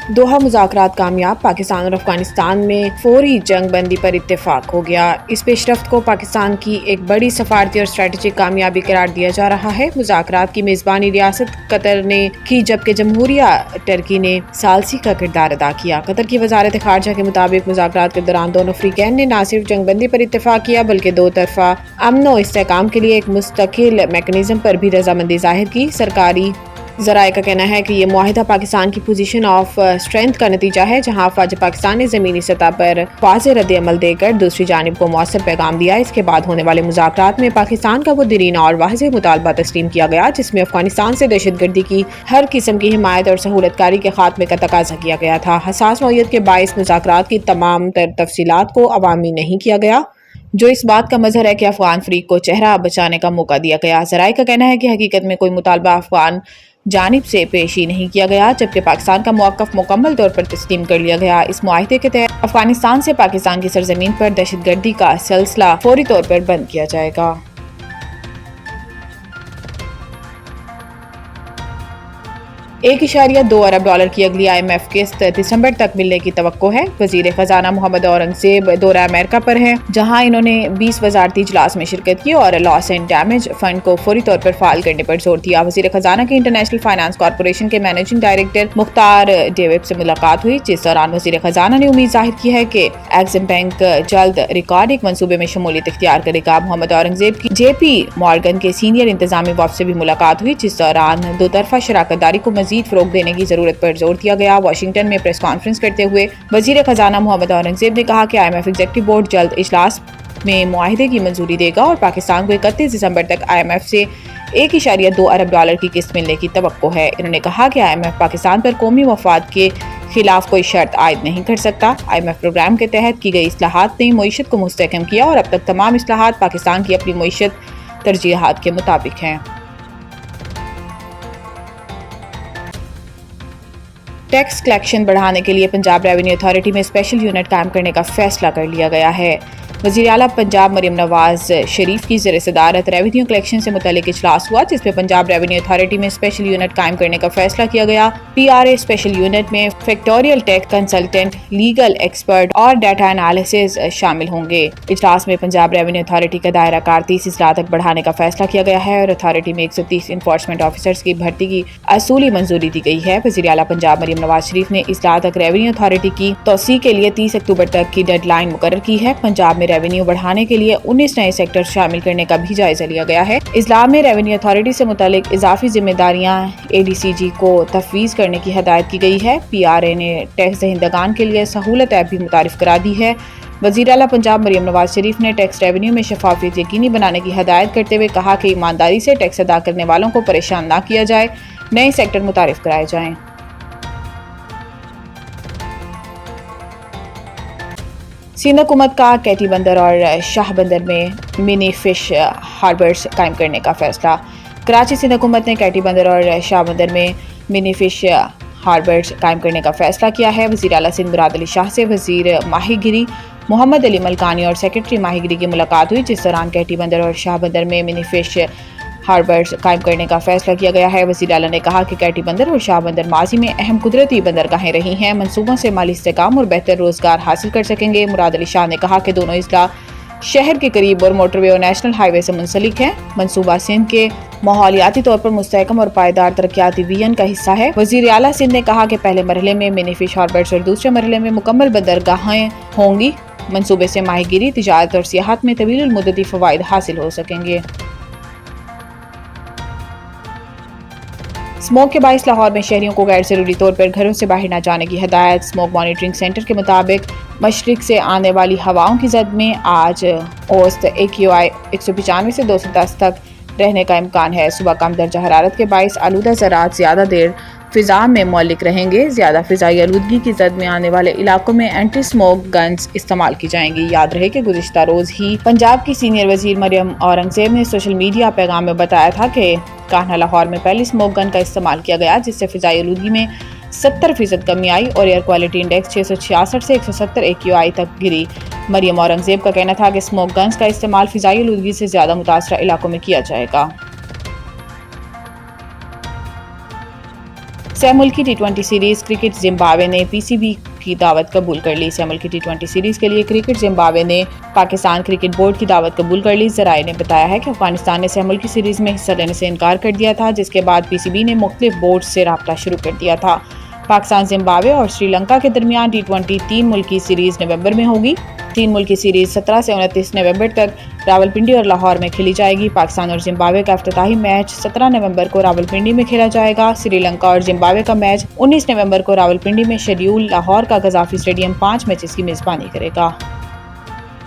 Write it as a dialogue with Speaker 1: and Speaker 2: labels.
Speaker 1: Doha مذاکرات کامیاب، پاکستان اور افغانستان میں فوری جنگ بندی پر اتفاق ہو گیا۔ اس پیش رفت کو پاکستان کی ایک بڑی سفارتی اور اسٹریٹجک کامیابی قرار دیا جا رہا ہے۔ مذاکرات کی میزبانی ریاست قطر نے کی، جبکہ جمہوریہ ٹرکی نے ثالثی کا کردار ادا کیا۔ قطر کی وزارت خارجہ کے مطابق مذاکرات کے دوران دونوں فریقین نے نہ صرف جنگ بندی پر اتفاق کیا بلکہ دو طرفہ امن و استحکام کے لیے ایک مستقل میکانزم پر بھی رضامندی ظاہر کی۔ سرکاری ذرائع کا کہنا ہے کہ یہ معاہدہ پاکستان کی پوزیشن آف اسٹرینتھ کا نتیجہ ہے، جہاں افواج پاکستان نے زمینی سطح پر واضح رد عمل دے کر دوسری جانب کو مؤثر پیغام دیا۔ اس کے بعد ہونے والے مذاکرات میں پاکستان کا وہ دیرینہ اور واضح مطالبہ تسلیم کیا گیا جس میں افغانستان سے دہشت گردی کی ہر قسم کی حمایت اور سہولت کاری کے خاتمے کا تقاضا کیا گیا تھا۔ حساس نوعیت کے باعث مذاکرات کی تمام تر تفصیلات کو عوامی نہیں کیا گیا، جو اس بات کا مظہر ہے کہ افغان فریق کو چہرہ بچانے کا موقع دیا گیا۔ ذرائع کا کہنا ہے کہ حقیقت میں کوئی مطالبہ افغان جانب سے پیش ہی نہیں کیا گیا، جبکہ پاکستان کا موقف مکمل طور پر تسلیم کر لیا گیا۔ اس معاہدے کے تحت افغانستان سے پاکستان کی سرزمین پر دہشت گردی کا سلسلہ فوری طور پر بند کیا جائے گا۔ 1.2 ارب ڈالر کی اگلی IMF قسط دسمبر تک ملنے کی توقع ہے۔ وزیر خزانہ محمد اورنگزیب دورہ امریکہ پر ہیں، جہاں انہوں نے 20 وزارتی اجلاس میں شرکت کی اور لاس اینڈ ڈیمیج فنڈ کو فوری طور پر فعال کرنے پر زور دیا۔ وزیر خزانہ کی انٹرنیشنل فائنانس کارپوریشن کے مینیجنگ ڈائریکٹر مختار ڈیوب سے ملاقات ہوئی، جس دوران وزیر خزانہ نے امید ظاہر کی ہے کہ ایگزم بینک جلد ریکارڈ ایک منصوبے میں شمولیت اختیار کرے گا۔ محمد اورنگزیب کی JP مارگن کے سینئر انتظامی وفد سے بھی ملاقات ہوئی، جس دوران دو طرفہ شراکت داری کو مزید فروغ دینے کی ضرورت پر زور دیا گیا۔ واشنگٹن میں پریس کانفرنس کرتے ہوئے وزیر خزانہ محمد اورنگزیب نے کہا کہ IMF ایگزیکٹو بورڈ جلد اجلاس میں معاہدے کی منظوری دے گا اور پاکستان کو 31 دسمبر تک IMF سے 1.2 ارب ڈالر کی قسط ملنے کی توقع ہے۔ انہوں نے کہا کہ IMF پاکستان پر قومی مفاد کے خلاف کوئی شرط عائد نہیں کر سکتا۔ IMF پروگرام کے تحت کی گئی اصلاحات نے معیشت کو مستحکم کیا اور اب تک تمام اصلاحات پاکستان کی اپنی معیشت ترجیحات کے مطابق ہیں۔ ٹیکس کلیکشن بڑھانے کے لیے پنجاب ریونیو اتھارٹی میں اسپیشل یونٹ قائم کرنے کا فیصلہ کر لیا گیا ہے۔ وزیر اعلیٰ پنجاب مریم نواز شریف کی زیر صدارت ریونیو کلیکشن سے متعلق اجلاس ہوا، جس میں پنجاب ریونیو اتھارٹی میں اسپیشل یونٹ قائم کرنے کا فیصلہ کیا گیا۔ PRA اسپیشل یونٹ میں فیکٹوریل ٹیکس کنسلٹنٹ، لیگل ایکسپرٹ اور ڈیٹا انالیسز شامل ہوں گے۔ اجلاس میں پنجاب ریونیو اتھارٹی کا دائرہ کار 30 اضلاع تک بڑھانے کا فیصلہ کیا گیا ہے اور اتھارٹی میں 130 انفورسمنٹ آفیسرز کی بھرتی کی اصولی منظوری دی گئی ہے۔ وزیر اعلیٰ پنجاب مریم نواز شریف نے اضلاع تک ریونیو اتھارٹی کی توسیع کے لیے 30 اکتوبر تک کی ڈیڈ لائن مقرر کی ہے۔ پنجاب میں ریونیو بڑھانے کے لیے 19 نئے سیکٹر شامل کرنے کا بھی جائزہ لیا گیا ہے۔ اضلاع میں ریونیو اتھارٹی سے متعلق اضافی ذمہ داریاں ADCG کو تفویض کرنے کی ہدایت کی گئی ہے۔ PRA نے ٹیکس دہندگان کے لیے سہولت ایپ بھی متعارف کرا دی ہے۔ وزیر اعلیٰ پنجاب مریم نواز شریف نے ٹیکس ریونیو میں شفافیت یقینی بنانے کی ہدایت کرتے ہوئے کہا کہ ایمانداری سے ٹیکس ادا کرنے والوں کو پریشان نہ کیا جائے، نئے سیکٹر متعارف کرائے جائیں۔ سندھ حکومت کا کیٹی بندر اور شاہ بندر میں منی فش ہاربرز قائم کرنے کا فیصلہ۔ کراچی سندھ حکومت نے کیٹی بندر اور شاہ بندر میں منی فش ہاربرز قائم کرنے کا فیصلہ کیا ہے۔ وزیر اعلیٰ سندھ مراد علی شاہ سے وزیر ماہی گیری محمد علی ملکانی اور سیکرٹری ماہی گیری کی ملاقات ہوئی، جس دوران کیٹی بندر اور شاہ بندر میں منی فش ہاربرز قائم کرنے کا فیصلہ کیا گیا ہے۔ وزیر اعلیٰ نے کہا کہ کیٹی بندر اور شاہ بندر ماضی میں اہم قدرتی بندرگاہیں رہی ہیں، منصوبوں سے مالی استحکام اور بہتر روزگار حاصل کر سکیں گے۔ مراد علی شاہ نے کہا کہ دونوں اضلاع شہر کے قریب اور موٹر وے اور نیشنل ہائی وے سے منسلک ہیں۔ منصوبہ سندھ کے ماحولیاتی طور پر مستحکم اور پائیدار ترقیاتی ویژن کا حصہ ہے۔ وزیر اعلیٰ سندھ نے کہا کہ پہلے مرحلے میں منی فش ہاربرز اور دوسرے مرحلے میں مکمل بندرگاہیں ہوں گی۔ منصوبے سے ماہی گیری، تجارت اور سیاحت میں طویل المدتی فوائد حاصل ہو سکیں گے۔ اسموگ کے باعث لاہور میں شہریوں کو غیر ضروری طور پر گھروں سے باہر نہ جانے کی ہدایت۔ اسموگ مانیٹرنگ سینٹر کے مطابق مشرق سے آنے والی ہواؤں کی زد میں آج اوسط AQI 195 سے 210 تک رہنے کا امکان ہے۔ صبح کم درجہ حرارت کے باعث آلودہ ذرات زیادہ دیر فضا میں معلق رہیں گے۔ زیادہ فضائی آلودگی کی زد میں آنے والے علاقوں میں اینٹی اسموگ گنز استعمال کی جائیں گی۔ یاد رہے کہ گزشتہ روز ہی پنجاب کی سینئر وزیر مریم اورنگزیب نے سوشل میڈیا پیغام میں بتایا تھا کہ کانہا لاہور میں پہلی اسموگ گن کا استعمال کیا گیا، جس سے فضائی آلودگی میں 70% کمی آئی اور ایئر کوالٹی انڈیکس 666 سے 170 AQI تک گری۔ مریم اورنگزیب کا کہنا تھا کہ اسموگ گنز کا استعمال فضائی آلودگی سے زیادہ متاثرہ علاقوں میں کیا جائے گا۔ سہ ملکی ٹی20 سیریز کرکٹ زمبابوے نے پی سی بی کی دعوت قبول کر لی۔ سہ ملکی ٹی20 سیریز کے لیے کرکٹ زمبابوے نے پاکستان کرکٹ بورڈ کی دعوت قبول کر لی۔ ذرائع نے بتایا ہے کہ افغانستان نے سہ ملکی سیریز میں حصہ لینے سے انکار کر دیا تھا، جس کے بعد پی سی بی نے مختلف بورڈز سے رابطہ شروع کر دیا تھا۔ پاکستان، زمبابوے اور سری لنکا کے درمیان ٹی20 تین ملکی سیریز نومبر میں ہوگی۔ تین ملکی سیریز 17 سے 29 نومبر تک راولپنڈی اور لاہور میں کھیلی جائے گی۔ پاکستان اور زمبابوے کا افتتاحی میچ 17 نومبر کو راولپنڈی میں کھیلا جائے گا۔ سری لنکا اور زمبابوے کا میچ 19 نومبر کو راولپنڈی میں شیڈیول لاہور کا قذافی اسٹیڈیم 5 میچز کی میزبانی کرے گا۔